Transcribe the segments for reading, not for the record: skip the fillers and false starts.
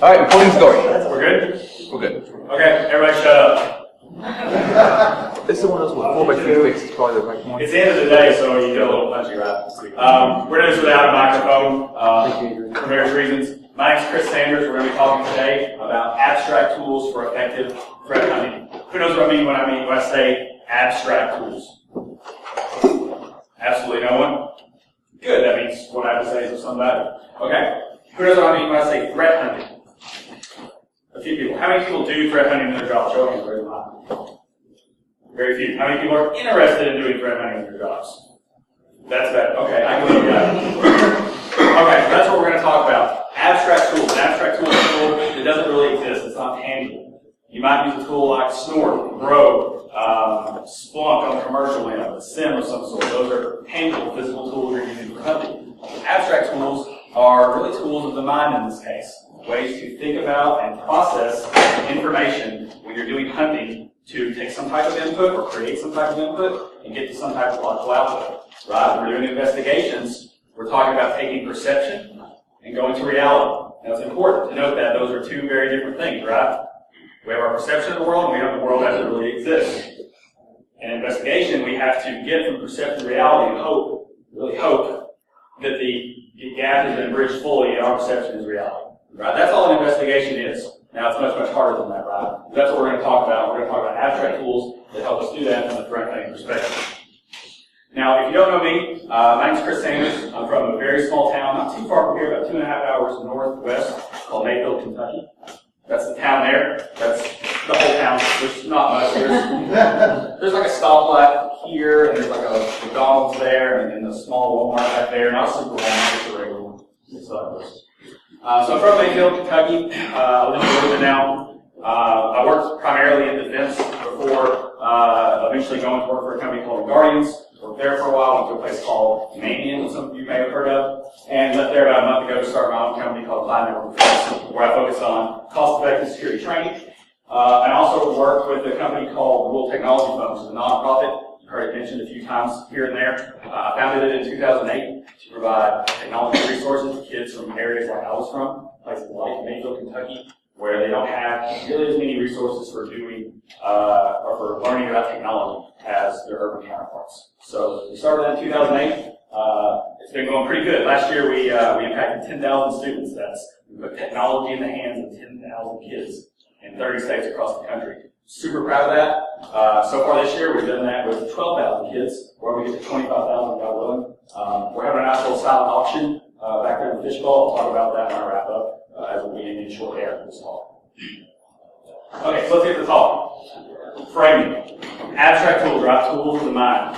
Alright, recording's going. We're good? We're good. Okay, everybody shut up. This is one of those with 4x3 fixed, it's probably the right one. It's the end of the day, so you get a little punchy, right? We're doing this without a microphone for various reasons. My name is Chris Sanders. We're going to be talking today about abstract tools for effective threat hunting. Who knows what I mean when I say abstract tools? Absolutely no one? Good, that means what I have to say is of some value. Okay. Who knows what I mean when I say threat hunting? A few people. How many people do threat hunting in their job? Show me. Very few. How many people are interested in doing threat hunting in their jobs? That's bad. Okay, I can believe that. Okay, so that's what we're going to talk about. Abstract tools. An abstract tool is a tool that doesn't really exist. It's not tangible. You might use a tool like Snort, Grow, Splunk on the commercial end, a SIM of some sort. Those are tangible physical tools you're using for hunting. Abstract tools are really tools of the mind in this case. Ways to think about and process information when you're doing hunting to take some type of input or create some type of input and get to some type of logical output. Right? When we're doing investigations, we're talking about taking perception and going to reality. Now it's important to note that those are two very different things, right? We have our perception of the world and we have the world as it really exists. In investigation, we have to get from perception to reality and really hope that the gap has been bridged fully and our perception is reality. Right? That's all an investigation is. Now it's much, much harder than that, right? That's what we're going to talk about. We're going to talk about abstract tools that help us do that from a threat hunting perspective. Now, if you don't know me, my name is Chris Sanders. I'm from a very small town, not too far from here, about 2.5 hours northwest, called Nashville, Kentucky. That's the town there. That's the whole town. There's not much. There's like a stoplight here, and there's like a McDonald's there, and then a small Walmart back there. Not a super Walmart, just a regular one. So I'm from Nashville, Kentucky. I live in Georgia now. I worked primarily in defense before eventually going to work for a company called Guardians. Worked there for a while, went to a place called Manion, some of you may have heard of, and left there about a month ago to start my own company called Applied Network Defense, where I focus on cost-effective security training. I also worked with a company called Rural Technology Fund, which is a nonprofit. You've heard it mentioned a few times here and there. I founded it in 2008 to provide technology resources to kids from areas like I was from, places like Nashville, Kentucky, where they don't have really as many resources for doing or for learning about technology as their urban counterparts. So we started that in 2008. It's been going pretty good. Last year we impacted 10,000 students. We put technology in the hands of 10,000 kids in 30 states across the country. Super proud of that. So far this year we've done that with 12,000 kids, where we get to 25,000, God willing. We're having a nice little silent auction back there in the fishbowl. I'll talk about that when I wrap up. As will be in shortly after this talk. Okay, so let's get to the talk. Framing. Abstract tools, right? Tools of the mind.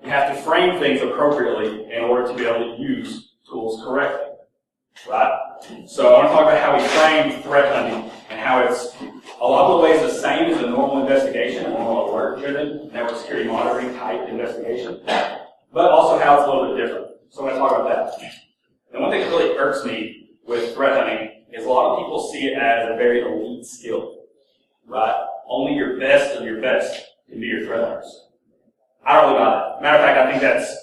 You have to frame things appropriately in order to be able to use tools correctly. Right? So I want to talk about how we frame threat hunting and how it's a lot of the ways the same as a normal investigation, a normal alert-driven network security monitoring type investigation, but also how it's a little bit different. So I'm going to talk about that. And one thing that really irks me with threat hunting is a lot of people see it as a very elite skill, right? Only your best of your best can be your threat hunters. I don't really buy that. Matter of fact, I think that's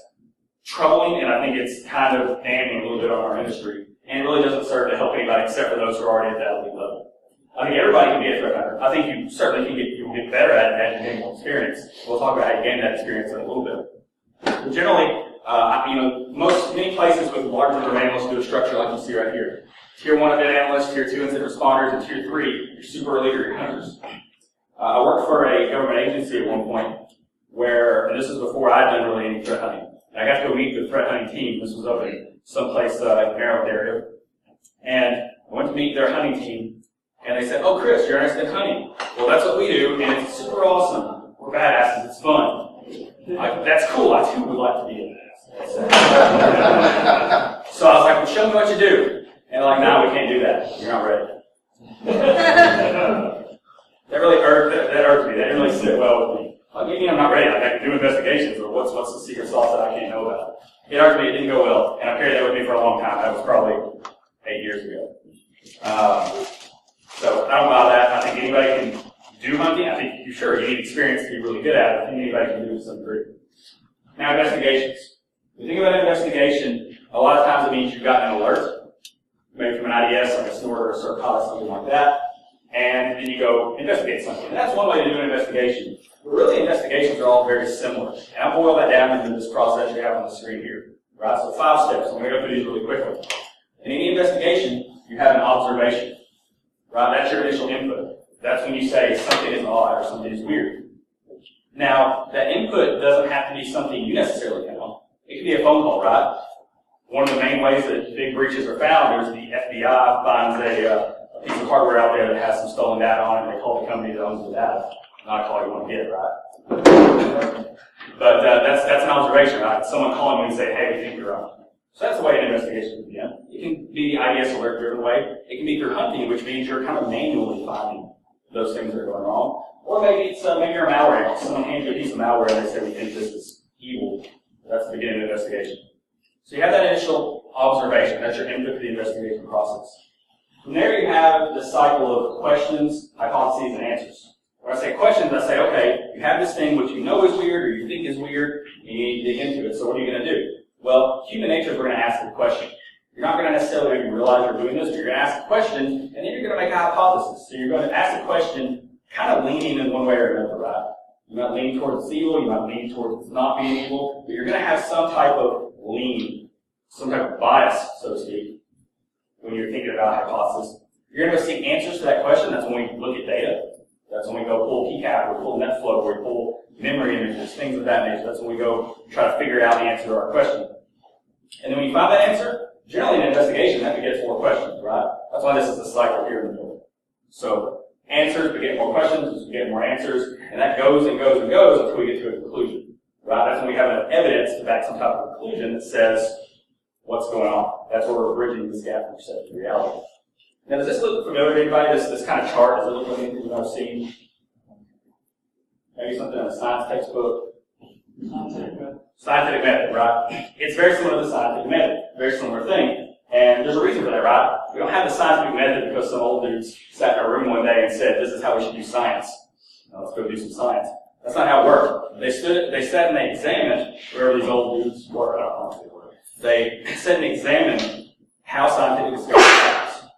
troubling, and I think it's kind of damning a little bit on our industry, and it really doesn't serve to help anybody except for those who are already at that elite level. I think everybody can be a threat hunter. I think you certainly can get better at it as you gain more experience. We'll talk about how you gain that experience in a little bit. But generally, many places with large number of analysts do a structure like you see right here. Tier 1 event analysts, Tier 2 incident responders, and Tier 3, your super elite or your hunters. I worked for a government agency at one point where, and this is before I'd done really any threat hunting. I got to go meet the threat hunting team. This was up in someplace in the Maryland area. And I went to meet their hunting team, and they said, "Oh, Chris, you're interested in hunting. Well, that's what we do, and it's super awesome. We're badasses. It's fun." That's cool. I too would like to be a badass. So I was like, "Well, show me what you do." And they're like, "No, we can't do that. You're not ready." That really irked me. That didn't really sit well with me. Like, maybe I'm not ready. Like, I can do investigations, or what's the secret sauce that I can't know about? It irked me. It didn't go well, and I carried that with me for a long time. That was probably 8 years ago. So I don't buy that. I think anybody can do hunting. I think you need experience to be really good at it. I think anybody can do it to some degree. Now, investigations. When you think about investigation, a lot of times it means you've gotten an alert. maybe from an IDS, like a snort or a circotic, something like that, and then you go investigate something. And that's one way to do an investigation. But really, investigations are all very similar. And I'll boil that down into this process you have on the screen here. Right? So 5 steps. I'm going to go through these really quickly. In any investigation, you have an observation. Right? That's your initial input. That's when you say something is odd or something is weird. Now, that input doesn't have to be something you necessarily know. It could be a phone call, right? One of the main ways that big breaches are found is the FBI finds a piece of hardware out there that has some stolen data on it, and they call the company that owns the data. Not a call you want to get, right? But that's an observation, right? Someone calling you and saying, hey, we think you're wrong. So that's the way an investigation can begin. It can be the IDS alert driven way. It can be through hunting, which means you're kind of manually finding those things that are going wrong. Or maybe it's maybe you're a malware analyst. Someone hands you a piece of malware and they say, we think this is evil. That's the beginning of the investigation. So you have that initial observation. That's your input to the investigation process. From there you have the cycle of questions, hypotheses, and answers. When I say questions, I say, okay, you have this thing which you know is weird or you think is weird, and you need to dig into it. So what are you going to do? Well, human nature is we're going to ask a question. You're not going to necessarily maybe realize you're doing this, but you're going to ask a question, and then you're going to make a hypothesis. So you're going to ask a question kind of leaning in one way or another, right? You might lean towards it's evil, you might lean towards it's not being evil, but you're going to have some type of lean, some type of bias, so to speak, when you're thinking about hypothesis. You're going to go seek answers to that question. That's when we look at data. That's when we go pull PCAP, or pull NetFlow, or we pull memory images, things of that nature. That's when we go try to figure out the answer to our question. And then when you find that answer, generally in an investigation, that begets more questions, right? That's why this is a cycle here in the middle. So answers beget more questions, we get more answers, and that goes and goes and goes until we get to a conclusion, right? That's when we have enough evidence to back some type of conclusion that says what's going on. That's where we're bridging this gap from perception to reality. Now, does this look familiar to anybody? This kind of chart, does it look like anything you've ever seen? Maybe something in a science textbook? Scientific method, right? It's very similar to the scientific method. Very similar thing. And there's a reason for that, right? We don't have the scientific method because some old dudes sat in a room one day and said, this is how we should do science. Now, let's go do some science. That's not how it worked. They sat and they examined, wherever these old dudes were, I don't know if they were. They sat and examined how scientific discovery happens.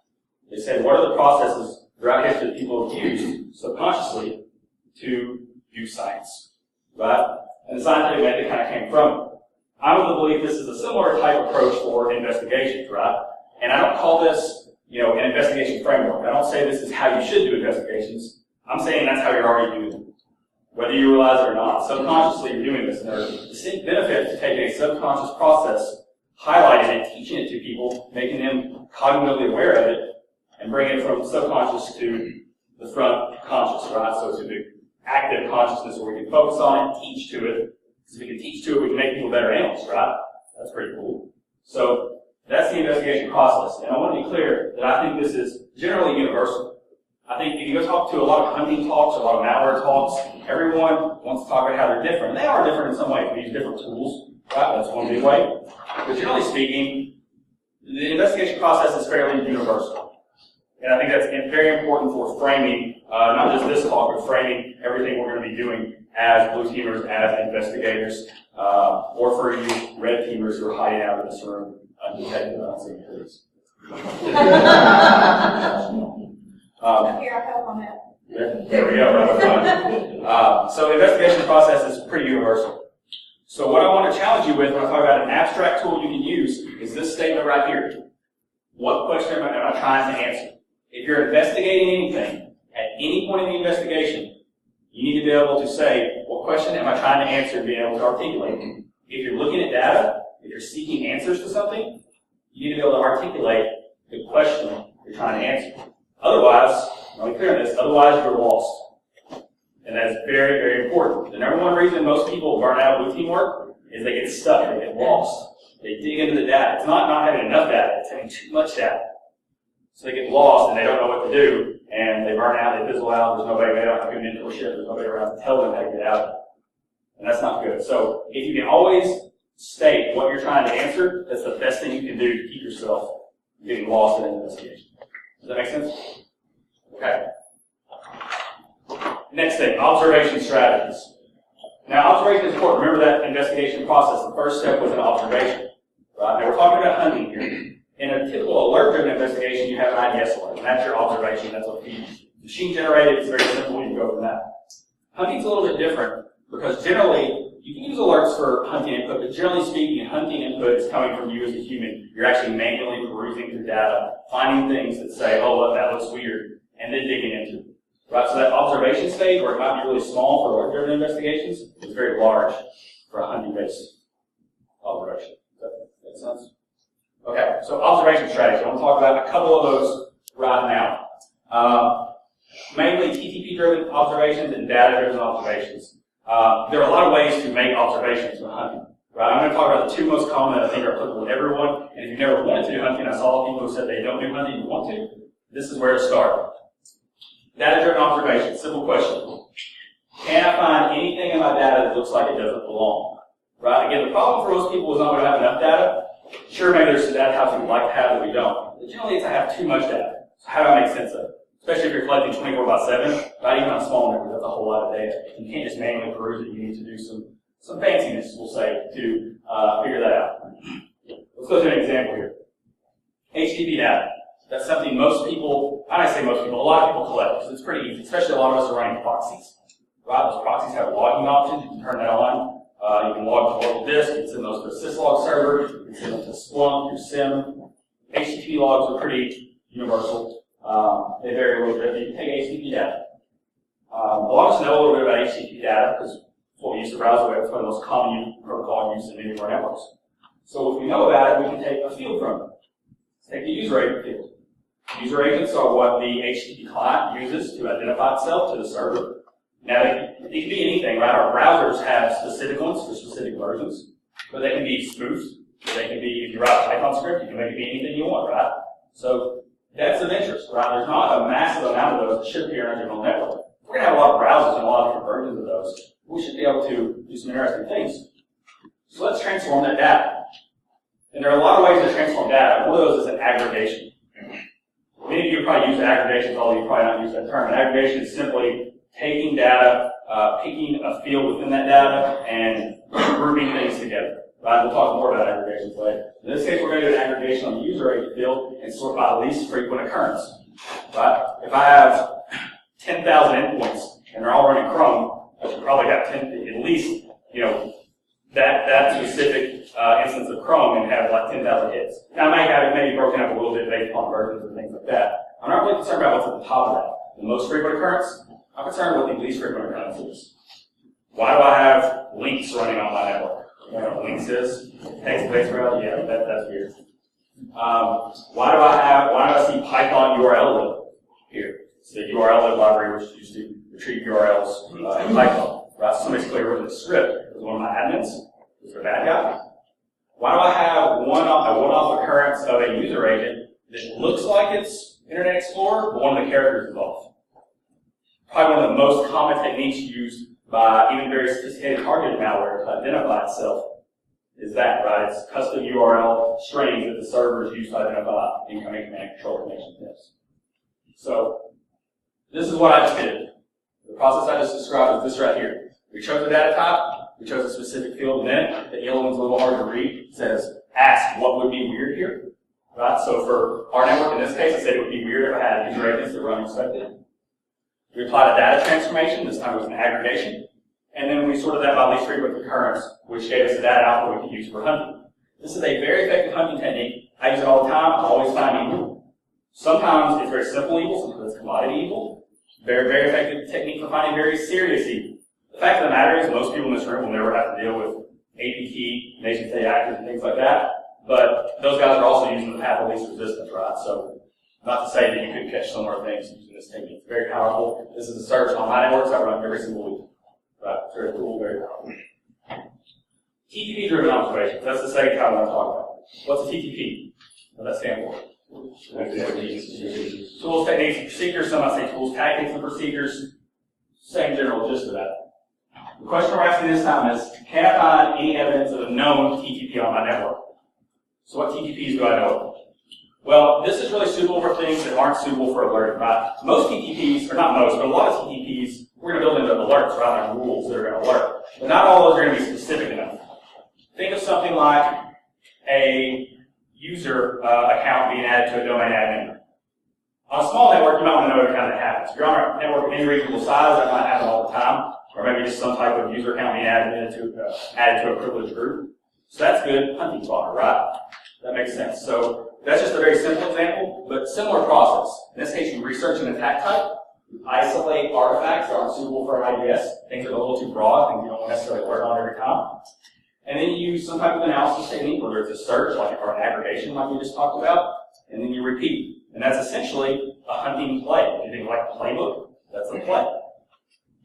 They said, what are the processes throughout history that people have used subconsciously to do science, right? And the scientific method kind of came from it. I'm of the belief this is a similar type approach for investigations, right? And I don't call this, an investigation framework. I don't say this is how you should do investigations. I'm saying that's how you're already doing it, whether you realize it or not. Subconsciously, you're doing this. And there are distinct benefits to taking a subconscious process, highlighting it, teaching it to people, making them cognitively aware of it, and bringing it from subconscious to the front conscious, right? So to the active consciousness where we can focus on it, teach to it. Because if we can teach to it, we can make people better analysts, right? That's pretty cool. So that's the investigation process. And I want to be clear that I think this is generally universal. I think if you go talk to a lot of hunting talks, a lot of malware talks, everyone wants to talk about how they're different. They are different in some ways. We use different tools, right? That's one big way. But generally speaking, the investigation process is fairly universal. And I think that's very important for framing, not just this talk, but framing everything we're going to be doing as blue teamers, as investigators, or for you red teamers who are hiding out in this room undetected. I don't see any trees. Here, I'll help on that. There we go. Right. So the investigation process is pretty universal. So what I want to challenge you with when I talk about an abstract tool you can use is this statement right here. What question am I trying to answer? If you're investigating anything, at any point in the investigation, you need to be able to say, what question am I trying to answer and be able to articulate? If you're looking at data, if you're seeking answers to something, you need to be able to articulate the question you're trying to answer. Otherwise, I'll be clear on this, otherwise you're lost. And that is very, very important. The number one reason most people burn out blue team work is they get stuck, they get lost. They dig into the data. It's not having enough data, it's having too much data. So they get lost and they don't know what to do, and they burn out, they fizzle out, there's nobody, they don't have good mentorship, there's nobody around to tell them how to get out of it. And that's not good. So if you can always state what you're trying to answer, that's the best thing you can do to keep yourself from getting lost in an investigation. Does that make sense? Okay. Next thing, observation strategies. Now, observation is important. Remember that investigation process. The first step was an observation. Right? Now, we're talking about hunting here. In a typical alert-driven investigation, you have an IDS alert, and that's your observation. That's what feeds. Machine generated, it's very simple. You go from that. Hunting's a little bit different because generally you can use alerts for hunting input, but generally speaking, hunting input is coming from you as a human. You're actually manually perusing through data, finding things that say, "Oh, look, that looks weird," and then digging into it. Right, so that observation stage, where it might be really small for alert-driven investigations, is very large for a hunting-based observation. Does that make sense? Okay, so observation strategy. I want to talk about a couple of those right now. Mainly TTP-driven observations and data-driven observations. There are a lot of ways to make observations when hunting. Right, I'm going to talk about the two most common that I think are applicable to everyone. And if you've never wanted to do hunting, I saw people who said they don't do hunting and want to. This is where to start. Data-driven observation, simple question. Can I find anything in my data that looks like it doesn't belong? Right? Again, the problem for most people is not we don't have enough data. Sure, maybe there's some data types we'd like to have that we don't. But generally, it's I have too much data. So how do I make sense of it? Especially if you're collecting 24/7, right? Even on small numbers, that's a whole lot of data. You can't just manually peruse it. You need to do some fanciness, we'll say, to figure that out. Let's go through an example here. HTTP data. That's something most people, I don't say most people, a lot of people collect, because it's pretty easy, especially a lot of us are running proxies. Right? Those proxies have logging options, you can turn that on. You can log to local disk, you can send those to a syslog server, you can send them to Splunk, your SIM. HTTP logs are pretty universal. They vary a little bit, but you can take HTTP data. A lot of us know a little bit about HTTP data, because it's what we use to browse the web. It's one of the most common protocol used in many of our networks. So if we know about it, we can take a field from it. Let's take the user agent field. User agents are what the HTTP client uses to identify itself to the server. Now, they can be anything, right? Our browsers have specific ones for specific versions, but they can be spoofed. They can be, if you write a Python script, you can make it be anything you want, right? So that's of interest, right? There's not a massive amount of those that should appear on a general network. We're going to have a lot of browsers and a lot of different versions of those. We should be able to do some interesting things. So let's transform that data. And there are a lot of ways to transform data. One of those is an aggregation. Many of you probably use aggregations, although you probably not use that term. An aggregation is simply taking data, picking a field within that data, and grouping things together. Right? We'll talk more about aggregations later. In this case, we're going to do an aggregation on the user agent field and sort by least frequent occurrence. Right? If I have 10,000 endpoints and they're all running Chrome, I should probably have at least, that specific instance of Chrome and have like 10,000 hits. Now I might have it maybe broken up a little bit based upon versions and things like that. I'm not really concerned about what's at the top of that. The most frequent occurrence, I'm concerned with the least frequent occurrence is. Why do I have links running on my network? You know what links is? Text-based route? Yeah, that's weird. Why do I see Python URL lib here? It's the URL lib library which used to retrieve URLs in Python. Right? So somebody's clearly written a script. It was one of my admins. Is there a bad guy? Why do I have a one-off occurrence of a user agent that looks like it's Internet Explorer, but one of the characters is off? Probably one of the most common techniques used by even very sophisticated targeted malware to identify itself is that, right? It's custom URL strings that the servers use to identify incoming command control connections. So, this is what I just did. The process I just described is this right here. We chose a data type, we chose a specific field, and then the yellow one's a little hard to read. It says, ask what would be weird here. Right? So for our network in this case, I said it would be weird if I had user agents that were unexpected. We applied a data transformation, this time it was an aggregation. And then we sorted that by least frequent occurrence, which gave us a data output we could use for hunting. This is a very effective hunting technique. I use it all the time. I always find evil. Sometimes it's very simple evil, sometimes it's commodity evil. Very, very effective technique for finding very serious evil. The fact of the matter is most people in this room will never have to deal with APT, nation-state actors, and things like that. But those guys are also using the path of least resistance, right? So not to say that you couldn't catch similar things using this technique. It's very powerful. This is a search on my networks I run every single week. Right? It's very cool, very powerful. TTP-driven observations. That's the second kind I want to talk about. What's a TTP? What does that stand for? Tools, techniques, and procedures. Some might say tools, tactics, and procedures. Same general gist of that. The question we're asking this time is, can I find any evidence of a known TTP on my network? So what TTPs do I know? Well, this is really suitable for things that aren't suitable for alerting, right? Most TTPs, or not most, but a lot of TTPs, we're going to build into alerts, right? Like rules that are going to alert. But not all of those are going to be specific enough. Think of something like a user account being added to a domain admin. On a small network, you might want to know every time that happens. If you're on a network of any reasonable size, that might happen all the time, or maybe just some type of user account being added to a privileged group. So that's good hunting fodder, right? That makes sense. So that's just a very simple example, but similar process. In this case, you research an attack type, you isolate artifacts that aren't suitable for IDS, things that are a little too broad, things you don't necessarily work on every time. And then you use some type of analysis technique, whether it's a search or an aggregation like we just talked about, and then you repeat. And that's essentially a hunting play. If you think like a playbook, that's a play.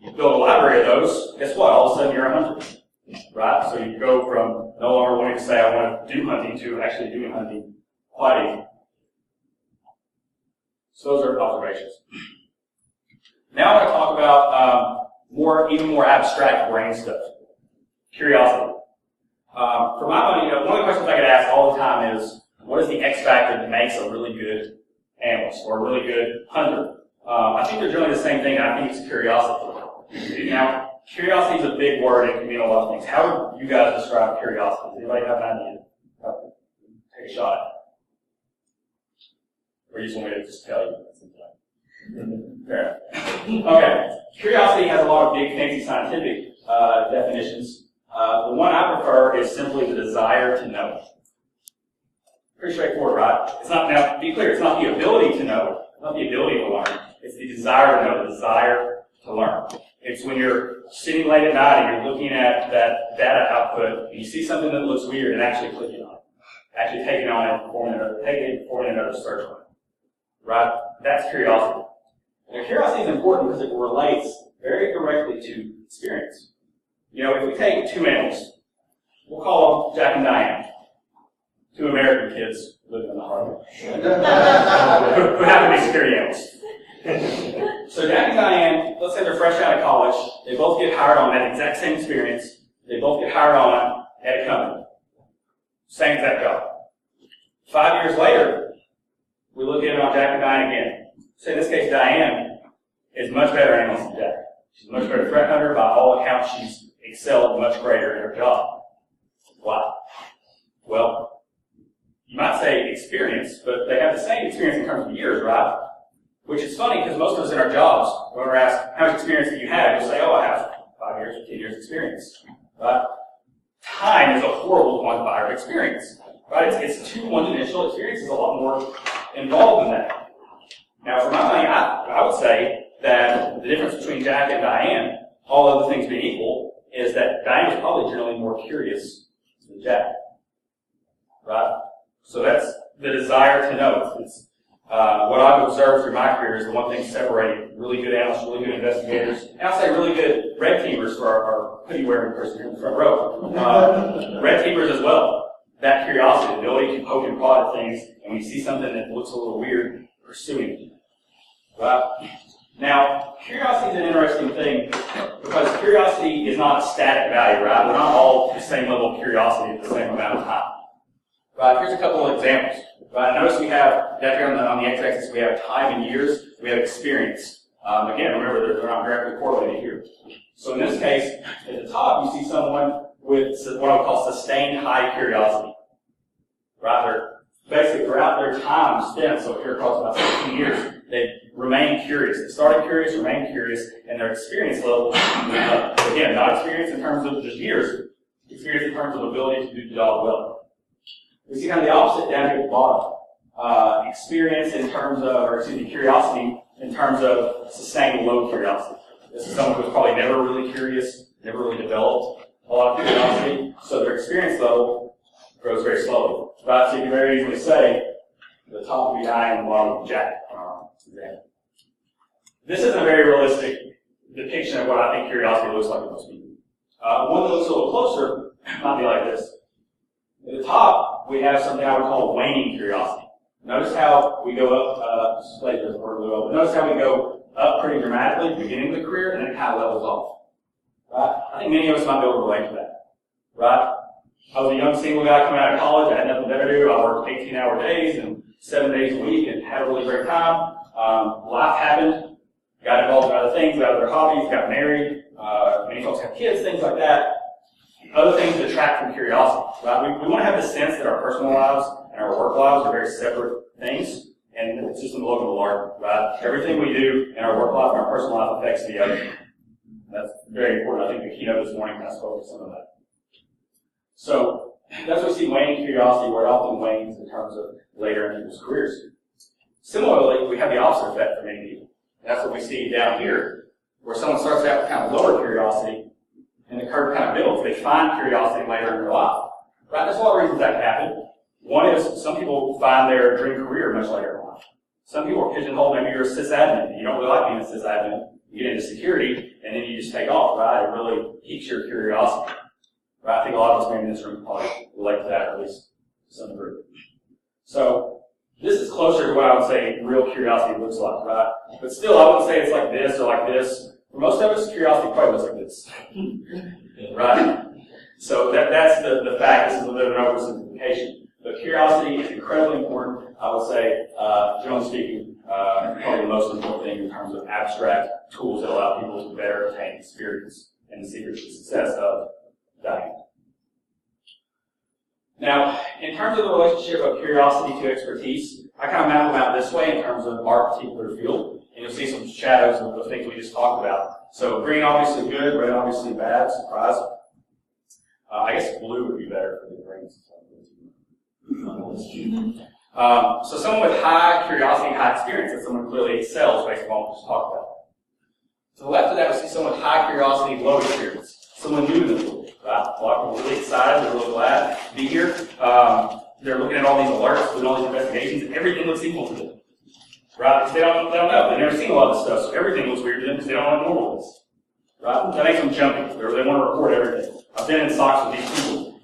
You build a library of those, guess what? All of a sudden you're a hunter, right? So you go from no longer wanting to say I want to do hunting to actually doing hunting quite easy. So those are observations. Now I want to talk about even more abstract brain stuff. Curiosity. For my money, one of the questions I get asked all the time is, what is the X factor that makes a really good analyst or a really good hunter? I think they're generally the same thing, and I think it's curiosity. Now, curiosity is a big word. It can mean a lot of things. How would you guys describe curiosity? Does anybody have an idea? Take a shot at it. Or you just want me to just tell you? Fair enough. Okay. Curiosity has a lot of big, fancy scientific definitions. The one I prefer is simply the desire to know. Pretty straightforward, right? It's not, now, be clear, it's not the ability to know, not the ability to learn. It's the desire to know, the desire to learn. It's when you're sitting late at night and you're looking at that data output, and you see something that looks weird and actually clicking on it. Actually taking on it, performing another search on it. Right? That's curiosity. Now, curiosity is important because it relates very directly to experience. You know, if we take two animals, we'll call them Jack and Diane. Two American kids living in the heart who happen to be security analysts. So Jack and Diane, let's say they're fresh out of college. They both get hired on that exact same experience. They both get hired on at a company. Same exact job. 5 years later, we look at it on Jack and Diane again. So in this case, Diane is much better analyst than Jack. She's a much better threat hunter. By all accounts, she's excelled much greater in her job. Why? Well, you might say experience, but they have the same experience in terms of years, right? Which is funny because most of us in our jobs, when we're asked, how much experience do you have? You'll say, oh, I have 5 years or 10 years experience. Right? Time is a horrible quantifier of experience. Right? It's too one-dimensional. Experience is a lot more involved in that. Now, for my money, I would say that the difference between Jack and Diane, all other things being equal, is that Diane is probably generally more curious than Jack. Right? So that's the desire to know. It's what I've observed through my career is the one thing separating really good analysts, really good investigators, and I'll say really good red teamers for our hoodie-wearing person here in the front row. Red teamers as well. That curiosity, the ability to poke and prod at things, and when you see something that looks a little weird, pursuing it. Right? Now, curiosity is an interesting thing because curiosity is not a static value, right? We're not all the same level of curiosity at the same amount of time. Right, here's a couple of examples. Right, notice we have, down here on the x-axis, we have time in years, we have experience. Again, remember, they're not directly correlated here. So in this case, at the top, you see someone with what I would call sustained high curiosity. Right, they're basically throughout their time spent, so here across about 16 years, they remain curious. They started curious, remained curious, and their experience level went up. Again, not experience in terms of just years, experience in terms of ability to do the job well. We see kind of the opposite down here at the bottom. Experience in terms of, curiosity in terms of sustained low curiosity. This is someone who's probably never really curious, never really developed a lot of curiosity, so their experience level grows very slowly. Right? So you can very easily say the top would be Diane and the bottom would be Jack. This isn't a very realistic depiction of what I think curiosity looks like to most people. One that looks a little closer might be like this. At the top, we have something I would call waning curiosity. Notice how we go up, notice how we go up pretty dramatically at the beginning of the career, and then it kind of levels off. Right? I think many of us might be able to relate to that. Right? I was a young single guy coming out of college. I had nothing better to do. I worked 18-hour days and 7 days a week and had a really great time. Life happened. Got involved in other things, got other hobbies, got married. Many folks have kids, things like that. Other things detract from curiosity, right? We want to have the sense that our personal lives and our work lives are very separate things, and it's just a look of the lark, right? Everything we do in our work life and our personal life affects the other. That's very important. I think the keynote this morning kind of spoke to some of that. So that's what we see waning curiosity, where it often wanes in terms of later in people's careers. Similarly, we have the opposite effect for many people. That's what we see down here, where someone starts out with kind of lower curiosity, and the curve kind of builds. They find curiosity later in their life. Right? There's a lot of reasons that can happen. One is some people find their dream career much later in life. Some people are pigeonholed. Maybe you're a sysadmin. You don't really like being a sysadmin. You get into security, and then you just take off, right? It really piques your curiosity. Right? I think a lot of us maybe in this room probably relate to that, or at least to some degree. So this is closer to what I would say real curiosity looks like, right? But still, I wouldn't say it's like this or like this. For most of us, curiosity probably looks like this. Right? So that's the fact. This is a bit of an oversimplification. But curiosity is incredibly important. I would say, generally speaking, probably the most important thing in terms of abstract tools that allow people to better attain experience and the secret to success of dining. Now, in terms of the relationship of curiosity to expertise, I kind of map them out this way in terms of our particular field. And you'll see some shadows of the things we just talked about. So green obviously good, red obviously bad, surprise. I guess blue would be better for the greens. So someone with high curiosity and high experience, that's someone who clearly excels based on what we just talked about. To the left of that, we see someone with high curiosity, low experience. Someone new to the field. Right? A lot of people are really excited, they're really glad to be here. They're looking at all these alerts, doing all these investigations, and everything looks equal to them. Right? Because they don't know. They've never seen a lot of this stuff, so everything looks weird to them because they don't know what normal is. Right? That makes them jumpy. They want to report everything. I've been in socks with these people.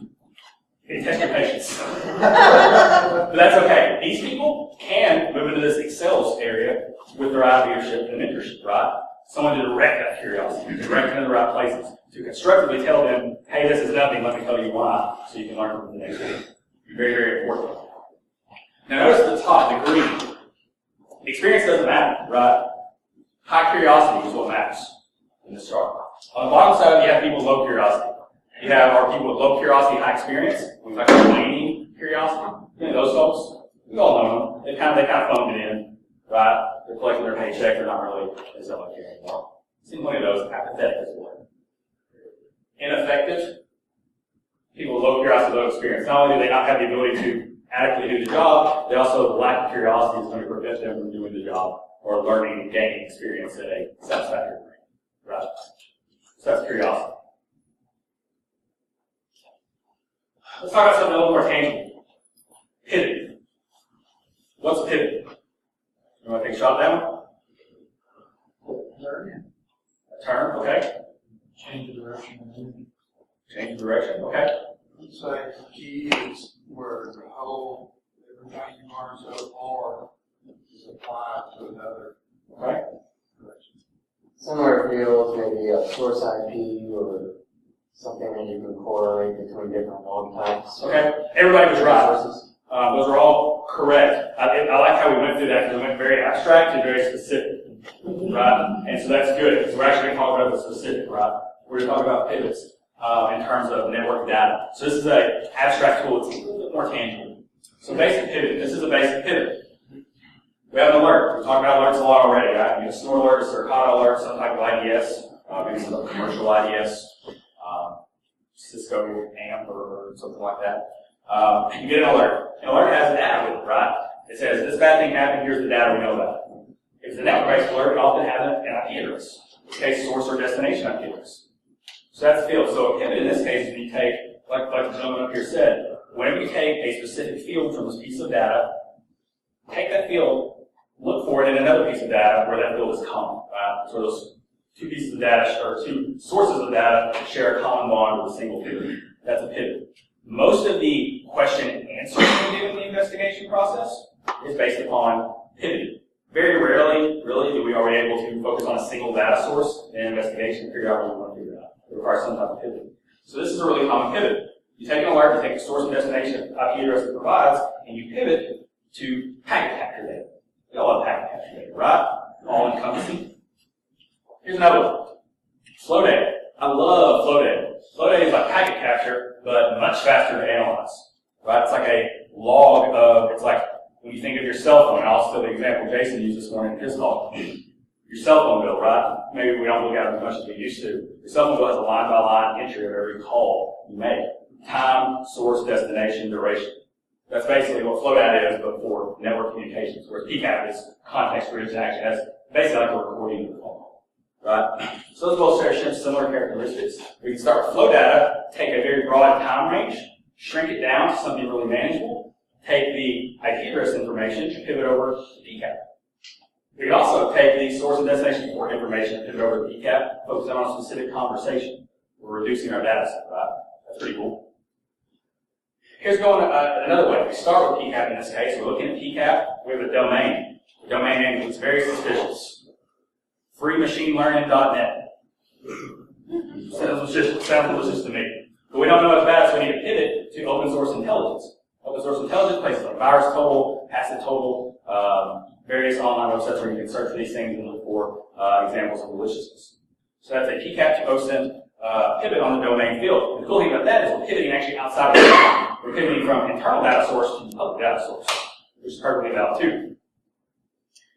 It tests your patience. But that's okay. These people can move into this excels area with the right leadership and mentorship, right? Someone to direct that curiosity, to direct them in the right places, to constructively tell them, hey, this is nothing, let me tell you why, so you can learn from the next thing. Very, very important. Now notice at the top, the green. Experience doesn't matter, right? High curiosity is what matters in this chart. On the bottom side, you have people with low curiosity. You have our people with low curiosity, high experience. We talk about waning curiosity. You know, those folks, we all know them. They kind of phoned it in, right? They're collecting their paycheck. They're not really as that like here anymore. Seen plenty of those apathetic as well. Ineffective. People with low curiosity, low experience. Not only do they not have the ability to adequately do the job, they also lack of curiosity is going to prevent them from doing the job or learning and gaining experience at a satisfactory rate. Right? So that's curiosity. Let's talk about something a little more tangible. Pivot. What's a pivot? You want to take a shot at that one? Turn. A turn, okay. Change the direction. Change the direction, okay. Let's say the key is where the whole, everything you learn so far is applied to another Okay. direction. Similar fields, maybe a source IP or something that you can correlate between different log types. Okay. Everybody was right. Sources. Those are all correct. I like how we went through that because we went very abstract and very specific, right? And so that's good because we're actually going to talk about the specific, right? We're going to talk about pivots in terms of network data. So this is an abstract tool. It's a little bit more tangible. So basic pivot. This is a basic pivot. We have an alert. We talked about alerts a lot already, right? You have a snore alert, a Circata alert, some type of IDS, maybe some commercial IDS, Cisco AMP or something like that. You get an alert. An alert has data with it, right? It says, this bad thing happened, here's the data we know about it. If it's a network-based alert, it often has an IP address. In this case, source or destination IP address. So that's the field. So a pivot in this case, when you take, like the gentleman up here said, whenever you take a specific field from this piece of data, take that field, look for it in another piece of data where that field is common, right? So those two pieces of data, or two sources of data, share a common bond with a single pivot. That's a pivot. Most of the question and answer we do in the investigation process is based upon pivoting. Very rarely, really, do we are able to focus on a single data source in an investigation and figure out what we want to figure out. It requires some type of pivot. So this is a really common pivot. You take an alert, you take the source and destination IP address it provides, and you pivot to packet capture data. We all love packet capture data, right? All encompassing. Here's another one. Flow data. I love flow data. Flow data is like packet capture, but much faster to analyze. right? It's like a log of, it's like when you think of your cell phone, and I'll steal the example Jason used this morning in his talk. Your cell phone bill, right? Maybe we don't look at it as much as we used to. Your cell phone bill has a line-by-line entry of every call you make. Time, source, destination, duration. That's basically what flow data is, but for network communications, whereas PCAP is context-rich and actually has basically like a recording of the call, right? So those both share similar characteristics. We can start with flow data, take a very broad time range, shrink it down to something really manageable, take the IP address information and pivot over to PCAP. We can also take the source and destination port information and pivot over to PCAP, focusing on a specific conversation. We're reducing our data set, right? That's pretty cool. Here's going another way. We start with PCAP in this case. We're looking at PCAP. We have a domain. The domain name is very suspicious. freemachinelearning.net. Sounds malicious to me. But we don't know it's bad, so we need to pivot to open source intelligence. Open source intelligence, places like VirusTotal, AcidTotal, various online websites where you can search for these things and look for examples of maliciousness. So that's a PCAP to OSINT pivot on the domain field. The cool thing about that is we're pivoting actually outside of the domain. We're pivoting from internal data source to public data source, which is perfectly valid too.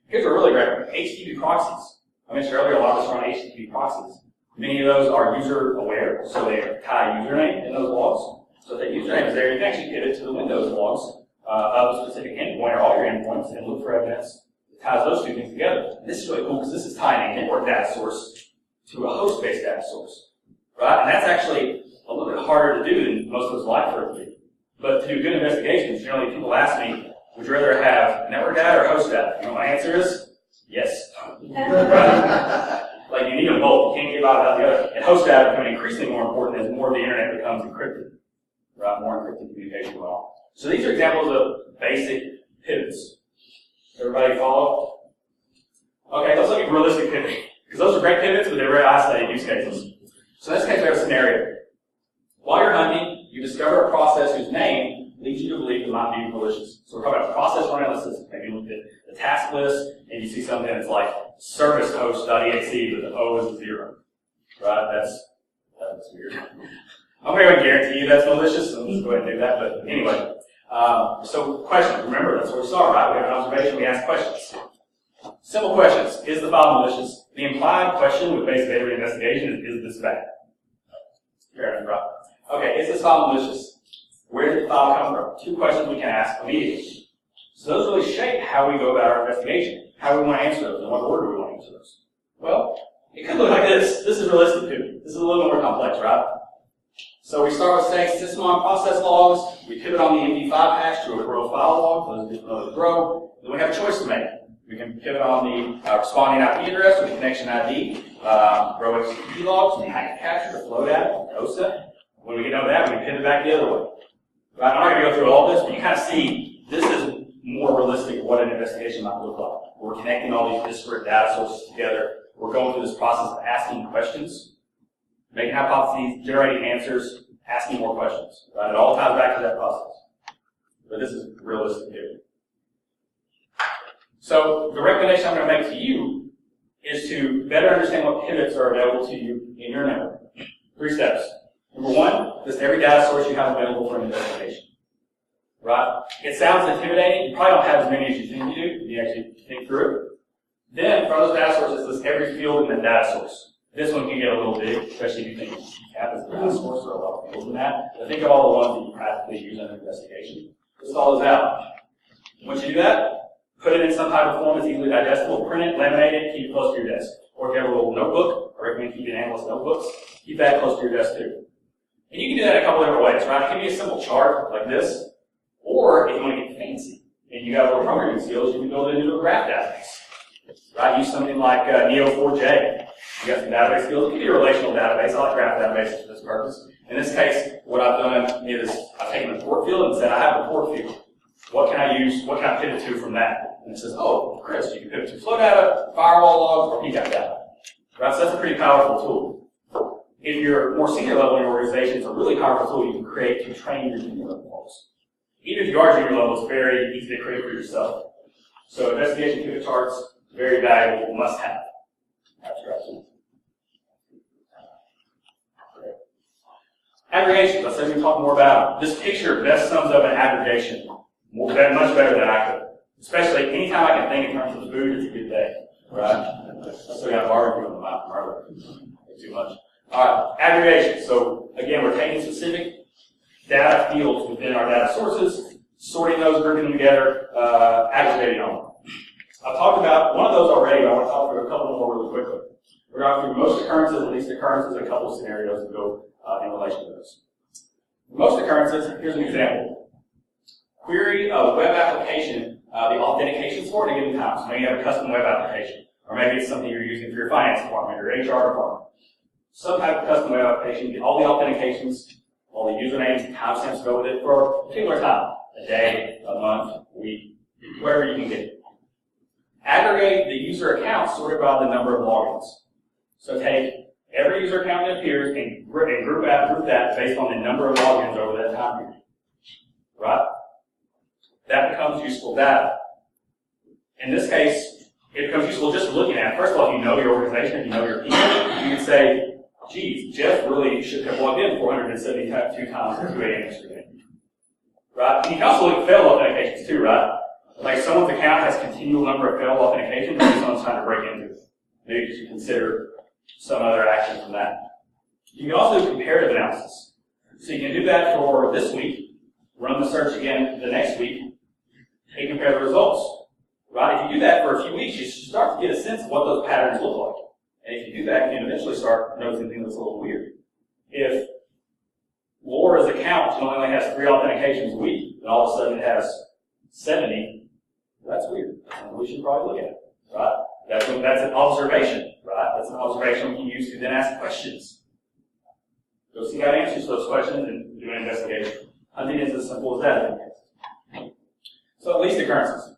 Here's a really great one, HTTP proxies. I mentioned earlier a lot of us run HTTP proxies. Many of those are user aware, so they tie a username in those logs. So if that username is there, you can actually pivot to the Windows logs of a specific endpoint or all your endpoints and look for evidence that ties those two things together. And this is really cool because this is tying a network data source to a host-based data source, right? And that's actually a little bit harder to do than most of us like for it to be. But to do good investigations, generally people ask me, would you rather have network data or host data? You know what my answer is? Yes. Right? Like you need them both. You can't give out without the other. And host data becoming increasingly more important as more of the internet becomes encrypted. Right? More encrypted communication going on. So these are examples of basic pivots. Everybody follow? Okay, let's look at realistic pivoting. Because those are great pivots, but they're very isolated use cases. So in this case, we have a scenario. While you're hunting, you discover a process whose name leads you to believe it might be malicious. So we're talking about process running on the system. Maybe you look at the task list, and you see something that's like servicehost.exe, but the O is a 0. Right? That's weird. I'm going to guarantee you that's malicious, so let's go ahead and do that. But anyway, so questions. Remember, that's where we start, right? We have an observation, we ask questions. Simple questions. Is the file malicious? The implied question with basic data investigation is this bad? Fair enough, right? Okay, is this file malicious? Where did the file come from? Two questions we can ask immediately. So those really shape how we go about our investigation, how we want to answer those, and what order we want to answer those. Well, it could look like this. This is realistic too. This is a little more complex, right? So we start with saying system on process logs. We pivot on the MD5 hash to a grow file log. Those are the grow. Then we have a choice to make. We can pivot on the responding IP address with the connection ID, grow HTTP logs, and packet capture to flow data, OSINT. When we get done with that, we can pivot back the other way. Right? I'm not going to go through all this, but you kind of see this is more realistic of what an investigation might look like. We're connecting all these disparate data sources together. We're going through this process of asking questions, making hypotheses, generating answers, asking more questions. Right? It all ties back to that process. But this is realistic here. So the recommendation I'm going to make to you is to better understand what pivots are available to you in your network. 3 steps. Number 1, list every data source you have available for an investigation. Right? It sounds intimidating. You probably don't have as many as you think you do if you actually think through it. Then, from those data sources, list every field in the data source. This one can get a little big, especially if you think PCAP is the data source. There are a lot of fields in that. But think of all the ones that you practically use in an investigation. List all those out. Once you do that, put it in some type of form that's easily digestible, print it, laminate it, keep it close to your desk. Or if you have a little notebook, I recommend keeping analyst notebooks, keep that close to your desk too. And you can do that a couple different ways, right? It can be a simple chart like this, or if you want to get fancy and you got a little programming skills, you can build it into a graph database. Right? Use something like Neo4j. You got some database skills. It can be a relational database. I like graph databases for this purpose. In this case, what I've done is I've taken the port field and said, I have a port field. What can I use? What can I pivot to from that? And it says, oh, Chris, you can pivot to flow data, firewall logs, or PCAP data. Right? So that's a pretty powerful tool. If you're more senior level in your organization, it's a really powerful tool you can create to train your junior level folks. Even if you are junior level, it's very easy to create for yourself. So investigation pivot charts, very valuable, must have. Aggregation, let's say we talk more about it. This picture best sums up an aggregation much better than I could. Especially anytime I can think in terms of food, it's a good day, right? So we got barbecue on the map from earlier. Too much. Alright, aggregation. So again, we're taking specific data fields within our data sources, sorting those, grouping them together, aggregating them. I've talked about one of those already, but I want to talk through a couple more really quickly. We're going through most occurrences, at least occurrences, a couple of scenarios that go in relation to those. Most occurrences, here's an example. Query a web application, the authentication for it at a given time. So maybe you have a custom web application, or maybe it's something you're using for your finance department or HR department. Some type of custom web application, get all the authentications, all the usernames and timestamps to go with it for a particular time. A day, a month, a week, wherever you can get it. Aggregate the user accounts sorted by the number of logins. So take every user account that appears and group that based on the number of logins over that time period. Right? That becomes useful data. In this case, it becomes useful just looking at it. First of all, if you know your organization, if you know your people, you can say, geez, Jeff really should have logged in 472 times at 2 a.m. yesterday. Right? And you can also look at failed authentications too, right? Like someone's account has continual number of failed authentications, maybe someone's trying to break into it. Maybe you should consider some other action from that. You can also do comparative analysis. So you can do that for this week, run the search again the next week, and compare the results. Right? If you do that for a few weeks, you should start to get a sense of what those patterns look like. And if you do that, you can eventually start noticing things that's a little weird. If Laura's account only has 3 authentications a week, and all of a sudden it has 70, that's weird. That's something we should probably look at. Right? That's an observation. Right? That's an observation we can use to then ask questions. Go seek out answers to those questions and do an investigation. Hunting is as simple as that. So, least occurrences.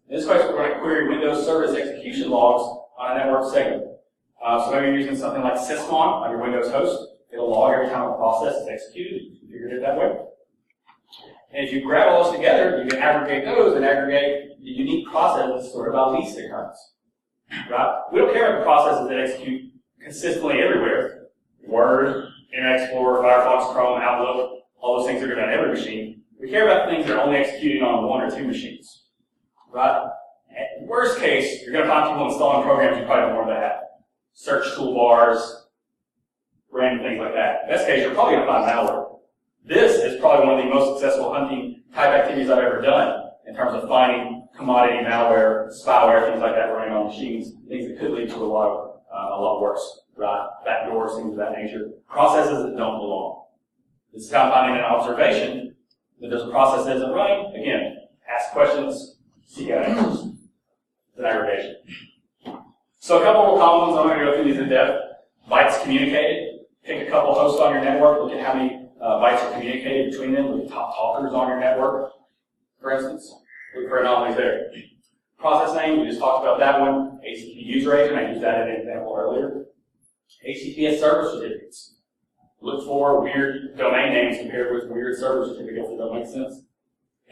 In this case, we're going to query Windows service execution logs on a network segment. So maybe you're using something like sysmon on your Windows host. It'll log every time a process is executed. You figured it that way. And if you grab all those together, you can aggregate those and aggregate the unique processes sort of by least occurrence. Right? We don't care about the processes that execute consistently everywhere. Word, Internet Explorer, Firefox, Chrome, Outlook, all those things are good on every machine. We care about the things that are only executing on 1 or 2 machines. Right? At worst case, you're going to find people installing programs you probably don't want them to have. Search toolbars, random things like that. Best case, you're probably going to find malware. This is probably one of the most successful hunting type activities I've ever done in terms of finding commodity malware, spyware, things like that running on machines, things that could lead to a lot worse, right? Backdoors, things of that nature. Processes that don't belong. This is how I'm finding an observation that there's a process that isn't running. Again, ask questions, seek out answers. It's an aggregation. So a couple more common ones, I'm going to go through these in depth. Bytes communicated. Pick a couple hosts on your network, look at how many bytes are communicated between them, look at top talkers on your network, for instance. Look for anomalies there. Process name, we just talked about that one. HTTP user agent, I used that in an example earlier. HTTPS server certificates. Look for weird domain names compared with weird server certificates that don't make sense.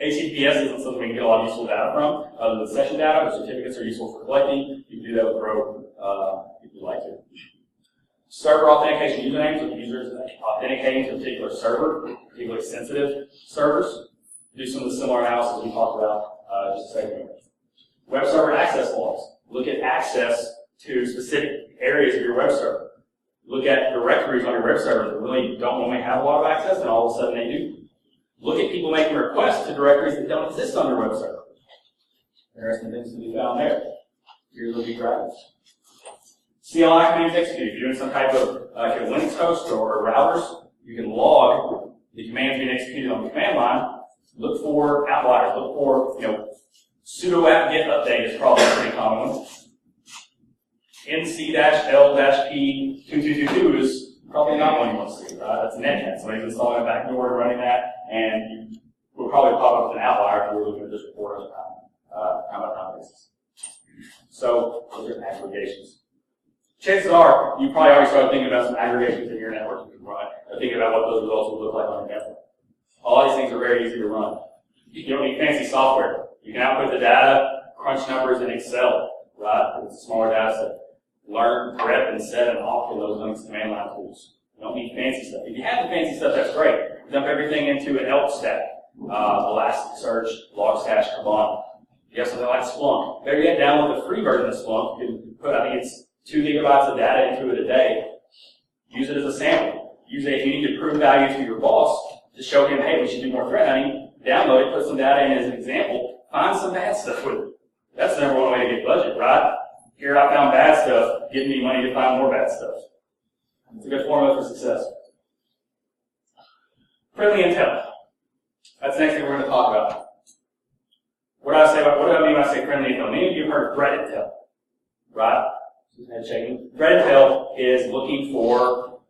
HTTPS isn't something we can get a lot of useful data from, other than session data, but certificates are useful for collecting. You can do that with Rogue if you'd like to. Server authentication usernames, with users authenticating to a particular server, particularly sensitive servers. Do some of the similar analysis we talked about just a second ago. Web server access logs. Look at access to specific areas of your web server. Look at directories on your web server that really don't normally have a lot of access, and all of a sudden they do. Look at people making requests to directories that don't exist on your web server. Interesting things to be found there. Here's the big drivers. CLI commands executed. If you're doing some type of like a Linux host or routers, you can log the commands being executed on the command line. Look for outliers. Look for, sudo apt get update is probably a pretty common one. nc-l-p2222 is probably not one you want to see. That's netcat. Somebody's installing a backdoor and running that, and you will probably pop up with an outlier if you were looking at this report on a time basis. So those are aggregations. Chances are you probably already started thinking about some aggregations in your network you can run, or thinking about what those results would look like on your network. All these things are very easy to run. You don't need fancy software. You can output the data, crunch numbers in Excel, right? It's a smaller data set. Learn, prep, and set and opt in those Linux command line tools. You don't need fancy stuff. If you have the fancy stuff, that's great. Dump everything into an Elk stack, Elasticsearch, Logstash, Kibana. You have something like Splunk. Better yet, download the free version of Splunk. You can put, I think it's 2 gigabytes of data into it a day. Use it as a sample. Use it if you need to prove value to your boss to show him, hey, we should do more threat hunting. Download it, put some data in as an example. Find some bad stuff with it. That's the number one way to get budget, right? Here I found bad stuff. Give me money to find more bad stuff. It's a good formula for success. Friendly intel. That's the next thing we're going to talk about. What do I mean when I say friendly intel? Many of you have heard threat intel, right? Head shaking. Threat intel is looking for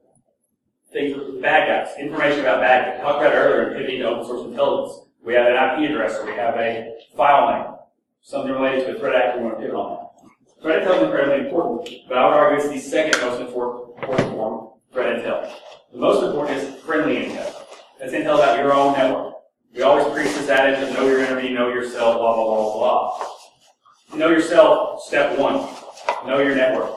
things, bad guys, information about bad guys. We talked about it earlier in pivoting to open source intelligence. We have an IP address or we have a file name, something related to a threat actor we want to pivot on that. Threat intel is incredibly important, but I would argue it's the second most important form of threat intel. The most important is friendly intel. That's intel about your own network. We always preach this adage of know your enemy, know yourself, blah, blah, blah, blah. To know yourself, step one, know your network.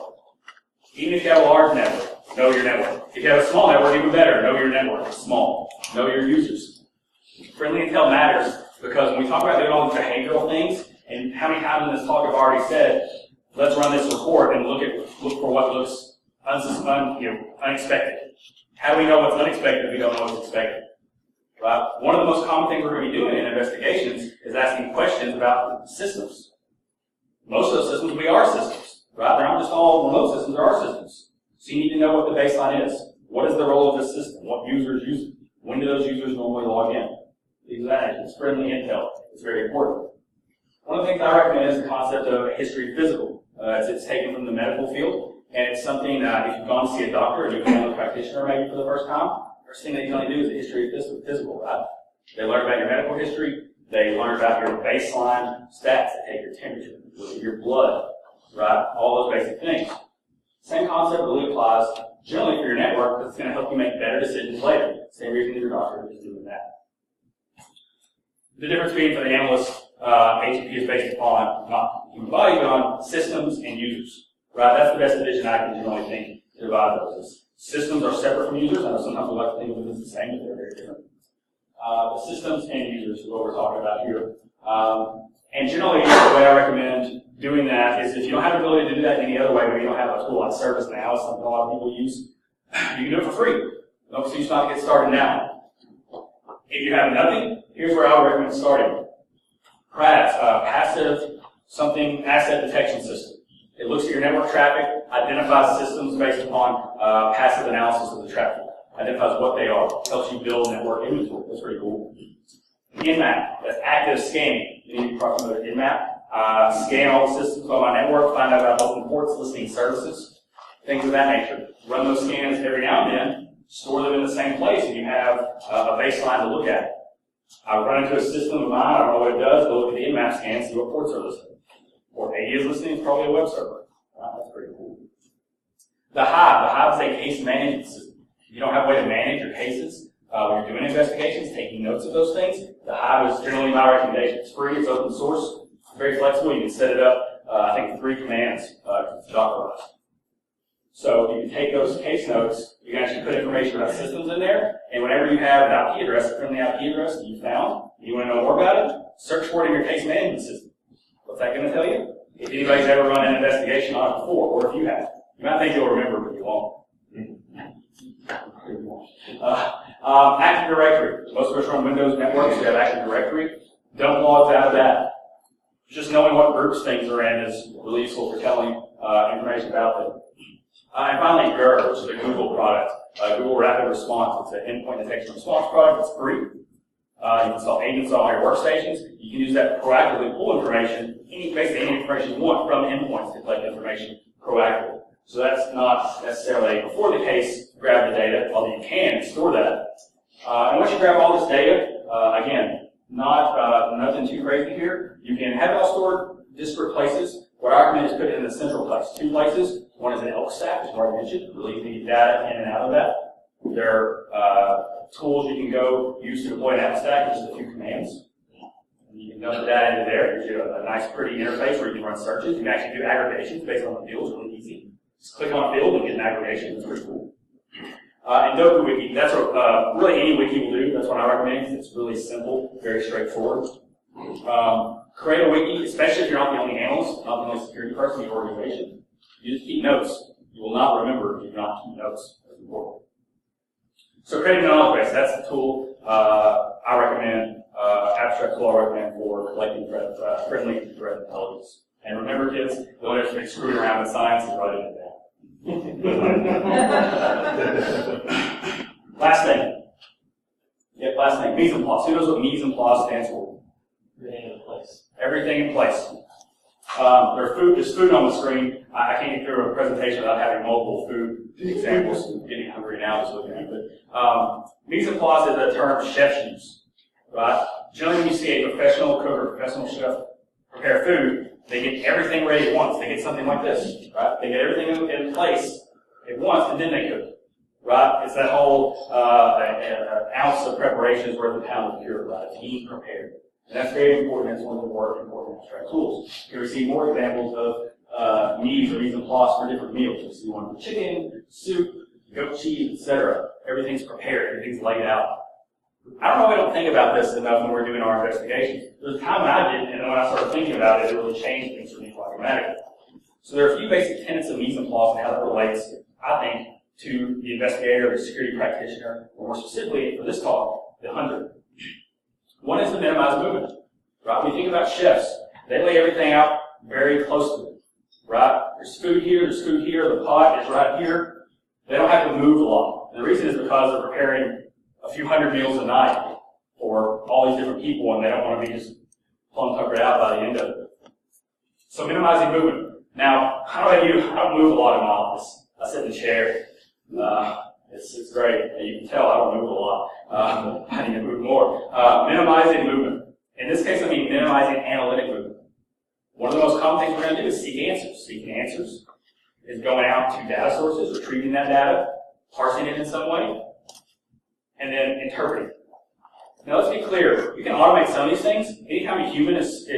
Even if you have a large network, know your network. If you have a small network, even better, know your network. It's small. Know your users. Friendly intel matters because when we talk about doing all these behavioral things, and how many times in this talk I've already said, let's run this report and look for what looks unexpected. How do we know what's unexpected if we don't know what's expected? Right? One of the most common things we're going to be doing in investigations is asking questions about systems. Most of those systems will be our systems, right? They're not just all remote systems, they're our systems. So you need to know what the baseline is. What is the role of this system? What users use it? When do those users normally log in? These are that. It's friendly intel. It's very important. One of the things I recommend is the concept of history physical. It's taken from the medical field, and it's something that if you've gone to see a doctor or you're a family practitioner maybe for the first time, first thing that you're going to do is a history of physical, right? They learn about your medical history. They learn about your baseline stats. They take your temperature, look at your blood, right? All those basic things. Same concept really applies generally for your network, but it's going to help you make better decisions later. Same reason that your doctor is doing that. The difference being for the analyst, ATP is based upon not human body, but on systems and users, right? That's the best division I can generally think to divide those. Systems are separate from users. I know sometimes we like to think of them as the same, but they're very different. The systems and users is what we're talking about here. And generally, the way I recommend doing that is if you don't have the ability to do that any other way, maybe you don't have a tool like ServiceNow, something a lot of people use, you can do it for free. No excuse not to get started now. If you have nothing, here's where I would recommend starting. PRAS, passive something asset detection system. It looks at your network traffic, identifies systems based upon passive analysis of the traffic, identifies what they are, helps you build network inventory. That's pretty cool. Nmap, that's active scanning. You need to probably know Nmap. Scan all the systems on my network, find out about open ports, listening services, things of that nature. Run those scans every now and then, store them in the same place, and you have a baseline to look at. I run into a system of mine, I don't know what it does, go look at the Nmap scan, see what ports are listening. Port 80 is listening, it's probably a web server. That's pretty cool. The Hive is a case management system. If you don't have a way to manage your cases when you're doing investigations, taking notes of those things, the Hive is generally my recommendation. It's free, it's open source, it's very flexible. You can set it up, I think, with 3 commands. It's Dockerized. So you can take those case notes, you can actually put information about systems in there, and whenever you have an IP address, a friendly IP address that you found, you want to know more about it, search for it in your case management system. What's that going to tell you? If anybody's ever run an investigation on it before, or if you have. You might think you'll remember, but you won't. Active Directory. Most of us run Windows networks, we have Active Directory. Dump logs out of that. Just knowing what groups things are in is really useful for telling information about them. And finally, GRR, which is a Google product. Google Rapid Response. It's an endpoint detection response product. It's free. You can install agents on all your workstations. You can use that to proactively pull information, basically any information you want from the endpoints to collect information proactively. So that's not necessarily before the case, grab the data, although you can store that. And once you grab all this data, again, nothing too crazy here. You can have it all stored disparate places. What I recommend is put it in a central place. 2 places. One is an Elk stack, as I already mentioned, really easy to get data in and out of that. There are tools you can go use to deploy an Elk stack, just a few commands. And you can dump the data into there. It gives you a nice, pretty interface where you can run searches. You can actually do aggregations based on the fields, really easy. Just click on a field and get an aggregation. That's pretty cool. And Doku Wiki, that's what really any wiki will do. That's what I recommend. It's really simple, very straightforward. Create a wiki, especially if you're not the only analyst, not the only security person in your organization. You just keep notes. You will not remember if you do not keep notes. That's important. So creating a knowledge base, that's the tool I recommend, abstract tool I recommend for collecting friendly threat intelligence. And remember, kids, don't ever be screwing around with science and writing it down. Last thing. Yep, last thing. Mise en place. Who knows what mise en place stands for? Everything in place. Everything in place. There's food on the screen. I can't get through a presentation without having multiple food examples. I'm getting hungry now just looking at it. But mise en place is a term chefs use. Right? Generally, when you see a professional cook or professional chef prepare food, they get everything ready at once. They get something like this, right? They get everything in place at once, and then they cook, right? It's that whole an ounce of preparation is worth a pound of cure, right? It's being prepared. And that's very important. That's one of the more important abstract tools. Here we see more examples of mise or mise en place for different meals. You see one for chicken, soup, goat cheese, etc. Everything's prepared. Everything's laid out. I don't know if we don't think about this enough when we're doing our investigations. There's a time when I didn't, and then when I started thinking about it, it really changed things for me quite dramatically. So there are a few basic tenets of mise en place and how that relates, I think, to the investigator, the security practitioner, or more specifically, for this talk, the hunter. One is to minimize movement. Right? When you think about chefs, they lay everything out very closely. Right? There's food here, the pot is right here. They don't have to move a lot. And the reason is because they're preparing a few hundred meals a night for all these different people, and they don't want to be just plumb tuckered out by the end of it. So minimizing movement. Now, how do I do? I don't move a lot in my office. I sit in the chair. It's great. You can tell I don't move a lot. I need to move more. Minimizing movement. In this case, I mean minimizing analytic movement. One of the most common things we're going to do is seek answers. Seeking answers is going out to data sources, retrieving that data, parsing it in some way, and then interpreting. Now let's be clear, you can automate some of these things. Anytime a human is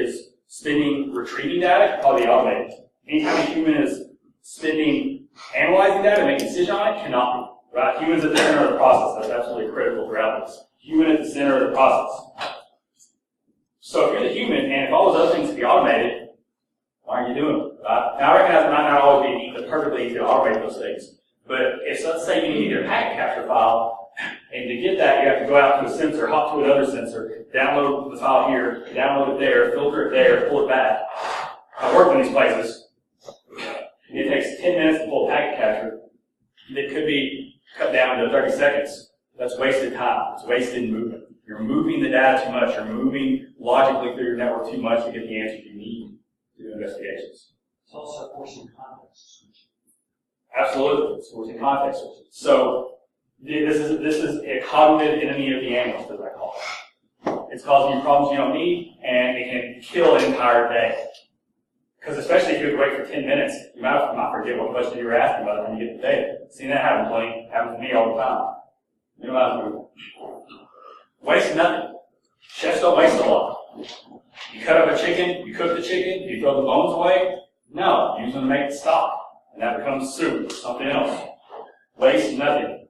spending retrieving data, it can probably be automated. Anytime a human is spending analyzing data, making a decision on it, cannot be. Right? Humans at the center of the process. That's absolutely critical throughout this. Human at the center of the process. So if you're the human, and if all those other things can be automated, why are you doing it? Right? Now I recognize it might not always be perfectly easy to automate those things. But if, let's say, you need a packet capture file, and to get that, you have to go out to a sensor, hop to another sensor, download the file here, download it there, filter it there, pull it back. I've worked in these places. It takes 10 minutes to pull a packet capture. It could be cut down to 30 seconds. That's wasted time. It's wasted movement. You're moving the data too much. You're moving logically through your network too much to get the answers you need to do investigations. It's also forcing context switching. Absolutely. It's forcing context switching. So, this is a cognitive enemy of the analyst, as I call it. It's causing you problems you don't need, and it can kill an entire day. Because especially if you wait for 10 minutes, you might forget what question you were asking by the time you get the data. Seen that happen plenty. Happens to me all the time. Minimize movement. Waste nothing. Chefs don't waste a lot. You cut up a chicken, you cook the chicken, you throw the bones away? No. Use them to make the stock. And that becomes soup or something else. Waste nothing.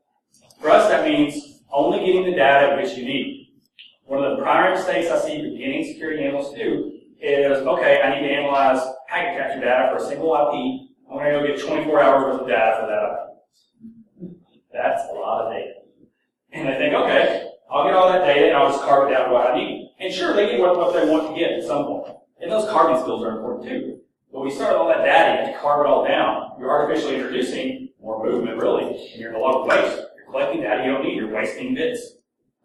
For us, that means only getting the data which you need. One of the primary mistakes I see beginning security analysts do is, okay, I need to analyze packet capture data for a single IP. I'm going to go get 24 hours worth of data for that IP. That's a lot of data. And they think, okay, I'll get all that data and I'll just carve it down to what I need. And sure, they get what they want to get at some point. And those carving skills are important too. But when you start with all that data, you have to carve it all down. You're artificially introducing more movement, really, and you're in a lot of waste. Collecting data you don't need, you're wasting bits,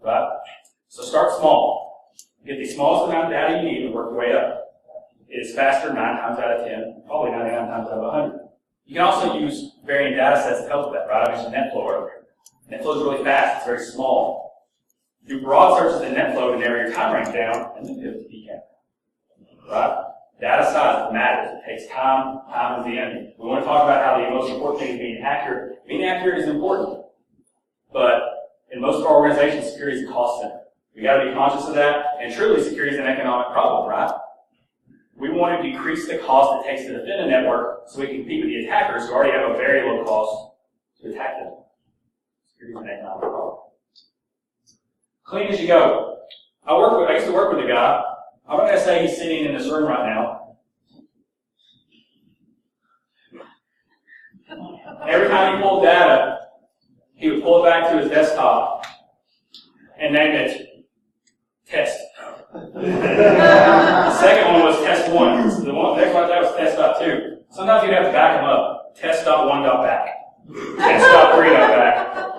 right? So start small. Get the smallest amount of data you need and work your way up. It is faster 9 times out of 10, probably 99 times out of 100. You can also use varying data sets to help with that, right? I mentioned NetFlow earlier. NetFlow is really fast, it's very small. Do broad searches in NetFlow to narrow your time range down, and then pivot to PCAP. Right? Data size matters. It takes time. Time is the enemy. We want to talk about how the most important thing is being accurate. Being accurate is important. But in most of our organizations, security is a cost center. We got to be conscious of that. And truly, security is an economic problem, right? We want to decrease the cost it takes to defend a network so we can compete with the attackers who already have a very low cost to attack them. Security is an economic problem. Clean as you go. I used to work with a guy. I'm not going to say he's sitting in this room right now. Every time he pulled data, he would pull it back to his desktop and name it test. The second one was test 1. So the next one was test.2. Sometimes you'd have to back them up. Test.1.back. Test.3.back.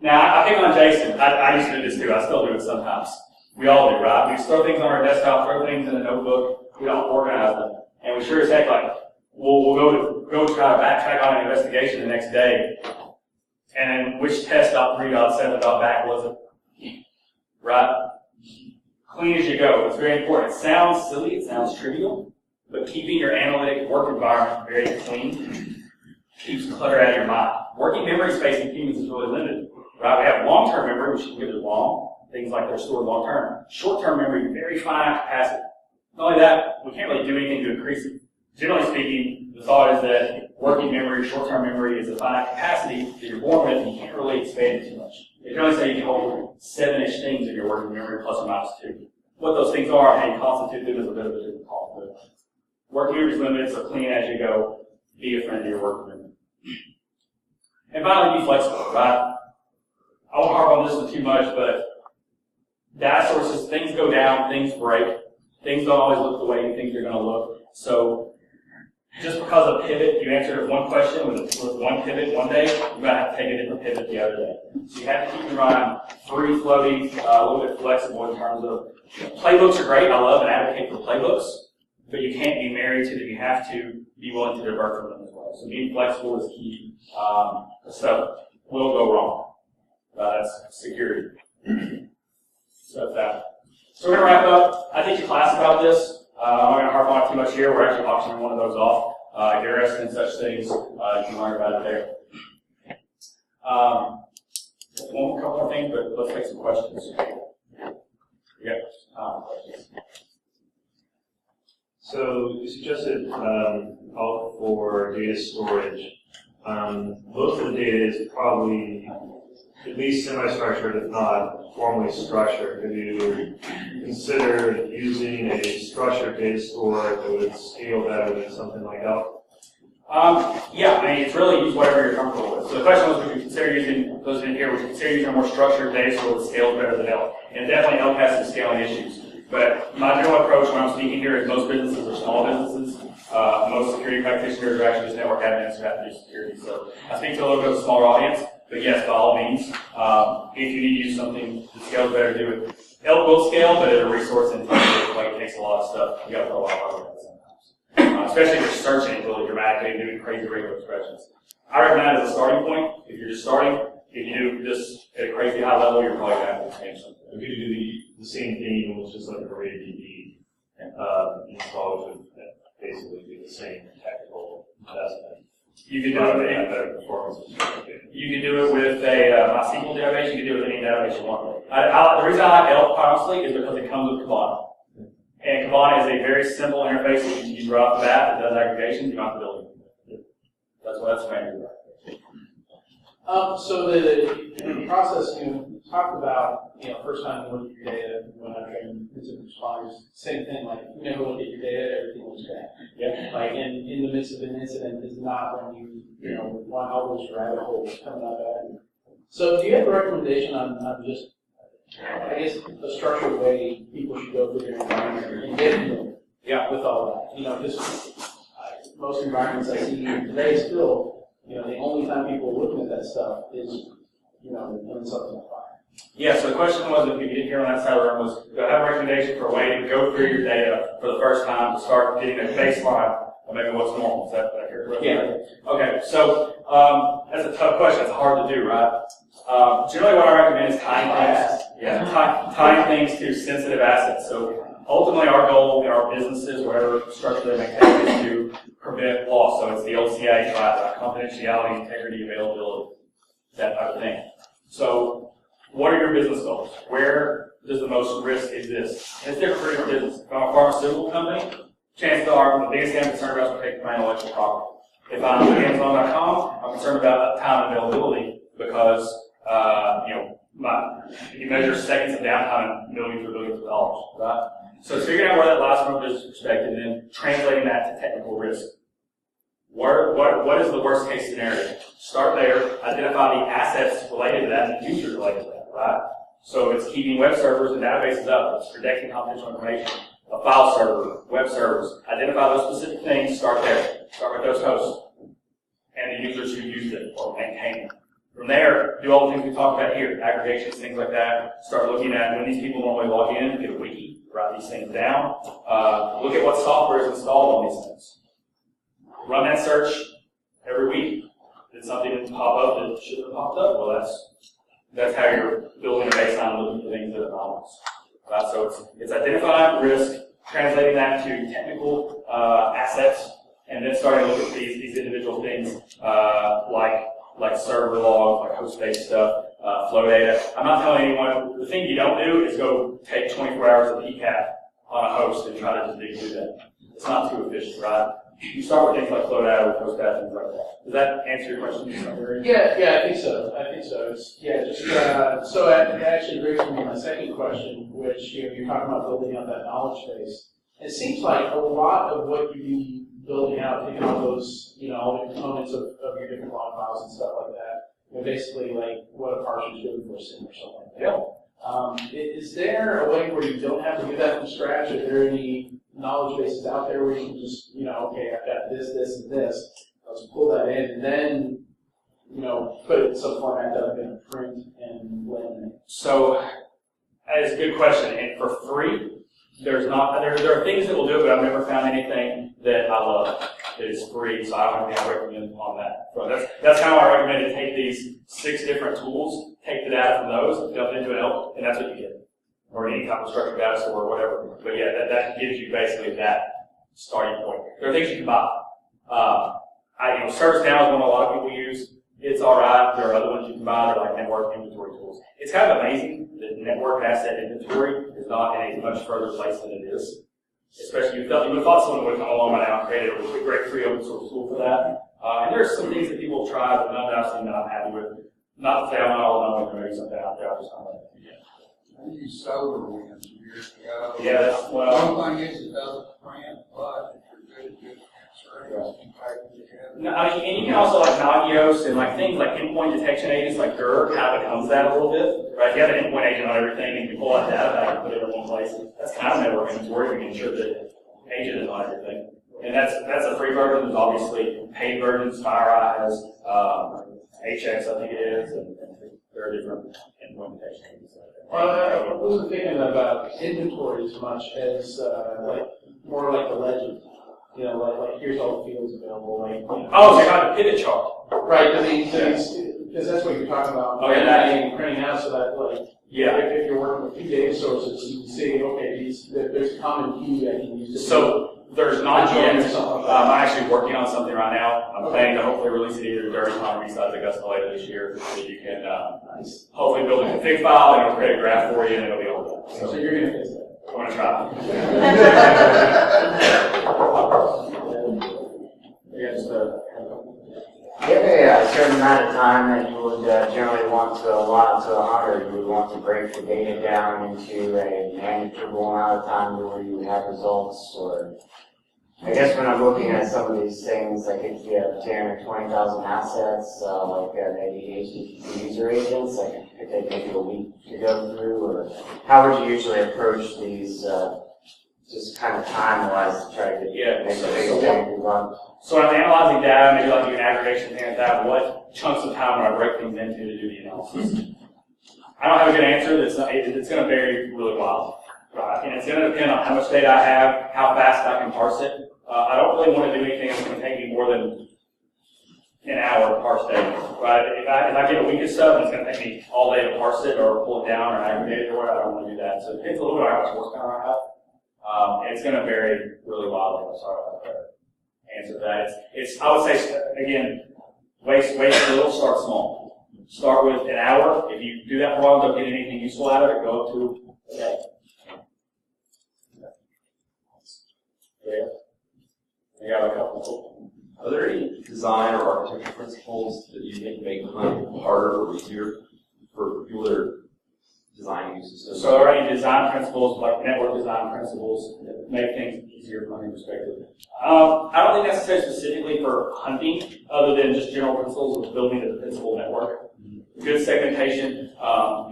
Now, I pick on Jason. I used to do this too. I still do it sometimes. We all do, right? We just throw things on our desktop, throw things in a notebook. We don't organize them. And we sure as heck, like, we'll go try to backtrack on an investigation the next day. And then which test.3.7.back was it? Right? Clean as you go. It's very important. It sounds silly, it sounds trivial, but keeping your analytic work environment very clean keeps clutter out of your mind. Working memory space in humans is really limited. Right? We have long-term memory, which can give it long. Things like they're stored long-term. Short-term memory, very finite capacity. Not only that, we can't really do anything to increase it. Generally speaking, the thought is that working memory, short-term memory, is a finite capacity that you're born with, and you can't really expand it too much. They can only say you can hold 7-ish things in your working memory, plus or minus 2. What those things are and how you constitute them is a bit of a different call. But working memory is limited, so clean as you go. Be a friend of your working memory. And finally, be flexible, right? I won't harp on this one too much, but data sources, things go down, things break. Things don't always look the way you think they're going to look. So just because of pivot, you answered one question with one pivot one day, you're going to have to take a different pivot the other day. So you have to keep your mind free floating, a little bit flexible in terms of, playbooks are great. I love and advocate for playbooks, but you can't be married to them. You have to be willing to divert from them as well. So being flexible is key. Stuff will go wrong. That's security. So that's that. So we're going to wrap up. I teach a class about this. I'm not going to harp on it too much here. We're actually auctioning one of those off. If you're interested in such things, you can learn about it there. One couple more things, but let's take some questions. Yep. Questions. So you suggested help for data storage. Most of the data is probably at least semi-structured, if not formally structured. Have you considered using a structured data store that would scale better than something like ELK? Yeah, I mean, it's really use whatever you're comfortable with. So the question was, would you consider using, those in here, would you consider using a more structured data store that scales better than ELK? And definitely ELK has some scaling issues. But my general approach when I'm speaking here is most businesses are small businesses. Most security practitioners are actually just network admins who have to do security. So I speak to a little bit of a smaller audience, but yes, by all means, if you need to use something that scales better, do it. ELK will scale, but at a resource intensive, like it takes a lot of stuff. You got to put a lot of work into it sometimes. Especially if you're searching really dramatically and doing crazy regular expressions. I recommend as a starting point, if you're just starting, if you do this at a crazy high level, you're probably going to have to change something. If you do the same thing, which is like a RaidDB install, which would basically be the same technical investment. You can do it with better performance. You can do it with a MySQL database. You can do it with any database you want. The reason I like ELK, honestly, is because it comes with Kibana. And Kibana is a very simple interface that you can use right off the bat that does aggregation. You don't have to build it. That's the main reason. So the process you talked about, first time you look at your data, when I train incident responders, same thing, like you never look at your data, everything looks bad. Yeah. Like in the midst of an incident is not when you want all those rabbit holes coming up at you. So do you have a recommendation on just, I guess, a structured way people should go through their environment and get familiar with all that? Because most environments I see today still, the only time people are looking at that stuff is, when something's on fire. Yeah, so the question was, if you didn't hear on that side of the room, was, do I have a recommendation for a way to go through your data for the first time to start getting a baseline of maybe what's normal? Is that what I heard correctly? Yeah. Okay, so that's a tough question. It's hard to do, right? Generally what I recommend is tying things to sensitive assets. So ultimately our goal in our businesses, whatever structure they maintain, is to prevent loss. So it's the OCA, right? Confidentiality, integrity, availability, that type of thing. So what are your business goals? Where does the most risk exist? And it's different for different business. If I'm a pharmaceutical company, chances are the biggest thing I'm concerned about is protecting my intellectual property. If I'm Amazon.com, I'm concerned about time availability because you measure seconds of downtime in millions or billions of dollars, right? So it's figuring out where that lies from a business perspective and then translating that to technical risk. What is the worst case scenario? Start there, identify the assets related to that and the users related to that, right? So if it's keeping web servers and databases up, it's protecting confidential information, a file server, web servers, identify those specific things, start there. Start with those hosts and the users who use it or maintain it. From there, do all the things we talked about here, aggregations, things like that. Start looking at when these people normally log in, get a wiki, write these things down. Look at what software is installed on these things. Run that search every week. Did something pop up that shouldn't have popped up? Well, that's how you're building a baseline, looking for things that are anomalous. Right? So it's identifying risk, translating that to technical assets, and then starting to look at these individual things like server logs, like host-based stuff, flow data. I'm not telling anyone, the thing you don't do is go take 24 hours of PCAP on a host and try to just dig through that. It's not too efficient, right? You start with things like flow data, with host data, things like that. Does that answer your question to some degree? Yeah, I think so. So that actually brings me to my second question, which you're talking about building out that knowledge base. It seems like a lot of what you be building out, taking all those, all the components of your different log files and stuff like that, basically like what a parser's doing for a sim or something like that. Yeah. Is there a way where you don't have to do that from scratch? Are there any knowledge bases out there where you can just, okay, I've got this, and this, let's pull that in, and then, put it in some format that I'm going to print and laminate? So, that is a good question. And for free, there are things that will do it, but I've never found anything that I love that is free, so I don't think I recommend on that. So that's kind of why I recommend to take these 6 different tools, take the data from those, dump it into an ELK, and that's what you get. Or any type of structured data store or whatever. But yeah, that gives you basically that starting point. There are things you can buy. ServiceNow is one a lot of people use. It's alright. There are other ones you can buy. They're like network inventory tools. It's kind of amazing that network asset inventory is not in a much further place than it is. Especially you would have thought someone would come along by now and create a great free open source tool for that. And there's some things that people have tried, but none that I've seen that I'm happy with. Not to say I'm not all knowing, there may be something out there. I just don't know. I used solar winds years ago. Yeah, one thing is it doesn't print, but if you're good X-rays, you type it together. No, and you can also like Nagios and like things like endpoint detection agents like GER kind of becomes that a little bit, right? You have an endpoint agent on everything and you pull out data back and put it in one place. That's kind of network inventory. You can ensure that agent is on everything. And that's a free version. There's obviously paid versions. FireEye has HX, I think it is, and there are different endpoint detection agents. I wasn't thinking about inventory as much as more like the legend. Like here's all the fields available. So you have a pivot chart. Right, because that's what you're talking about. Printing out so that if you're working with 2 data sources, you can see there's a common key I can use. There's not yet. I'm actually working on something right now. I'm planning to hopefully release it either during BSides Augusta later this year, so you can hopefully build a config file and it'll create a graph for you and it'll be all done. So you're going to fix that? I'm going to try. Do you have a certain amount of time that you would generally want to allot to or you would want to break the data down into a manageable amount of time where you would have results? Or I guess when I'm looking at some of these things, like if you have 10 or 20,000 assets, like maybe HTTP user agents, like it could take maybe a week to go through, or how would you usually approach these, just kind of time-wise to try to get make a big thing run? So when I'm analyzing data, maybe like doing aggregation and things like that, what chunks of time would I break things into to do the analysis? I don't have a good answer. It's going to vary really wild. Right? And it's going to depend on how much data I have, how fast I can parse it. I don't really want to do anything that's going to take me more than an hour to parse data. Right? If I get a week of stuff and it's going to take me all day to parse it or pull it down or aggregate it or whatever, I don't want to do that. So it depends a little bit on how much horsepower I have. And it's going to vary really wildly. I'm sorry about that. Answer that. I would say, again, waste little, start small. Start with an hour. If you do that for a while and don't get anything useful out of it, go up to a day. Yeah. You got a couple. Are there any design or architecture principles that you think make hunting harder or easier for people that are designing new systems? So are any design principles, like network design principles, that make things easier from a hunting perspective? I don't think necessarily specifically for hunting, other than just general principles of building a defensible network. Good segmentation,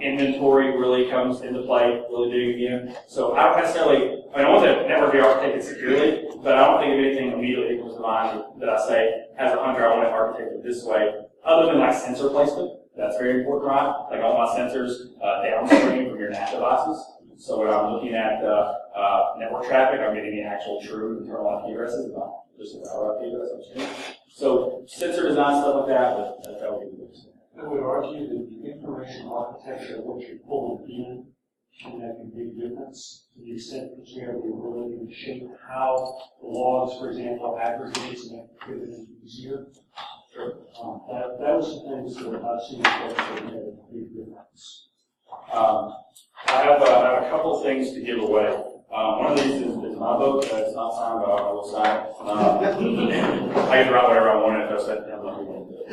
inventory really comes into play, really big again. So I don't necessarily, I want the network to be architected securely, but I don't think of anything immediately comes to mind that I say, as a hunter, I want it architected this way, other than like sensor placement. That's very important, right? Like all my sensors downstream from your NAT devices. So when I'm looking at network traffic, I'm getting the actual true internal IP addresses, not just the router IP address. So sensor design, stuff like that, but that would be the biggest thing. I would argue that the information architecture of what you're pulling in can make a big difference to the extent that you have the ability to shape how the logs, for example, aggregates and make it easier. That was some things that I've seen that made a big difference. I have a couple of things to give away. One of these is my book. It's not signed, but I will sign it. I can write whatever I want if I said I'm not going to do it.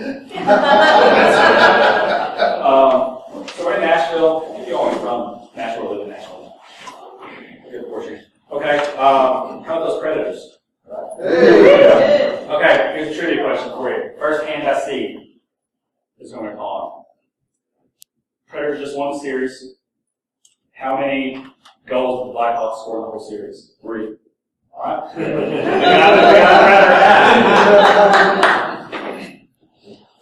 So we're in Nashville. If you all are from Nashville, live in Nashville. Good portion. Okay. How about those predators? Okay, here's a trivia question for you. First hand I see is going to call on. Predator's just one series. How many goals did the Blackhawks score in the whole series? 3. Alright?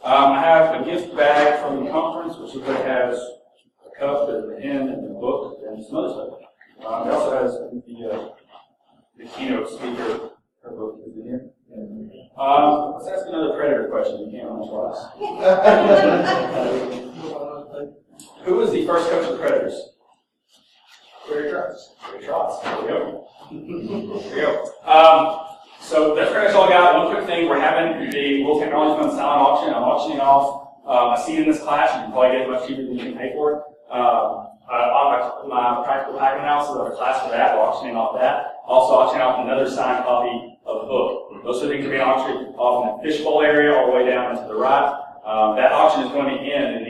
I have a gift bag from the conference, which has a cup and a pen and a book and some other stuff. It also has the keynote speaker. Her book is in here. Let's ask another predator question. You can't answer twice. Who was the first coach of the Predators? Barry Trotz. Barry Trotz. There we go. There we go. So that's pretty much all I got. One quick thing. We're having the World Technology Fund silent auction. I'm auctioning off a seat in this class. You can probably get it much cheaper than you can pay for it. My practical pack analysis of a class for that. We're auctioning off that. Also auctioning off another signed copy of the book. Those two things are being auctioned off in the fishbowl area all the way down and to the right. That auction is going to end in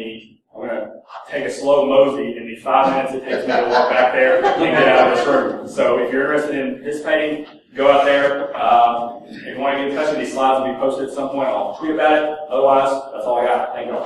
I'm going to take a slow mosey in the 5 minutes it takes me to walk back there and get out of this room. So if you're interested in participating, go out there. If you want to get in touch with these slides, will be posted at some point. I'll tweet about it. Otherwise, that's all I got. Thank you all.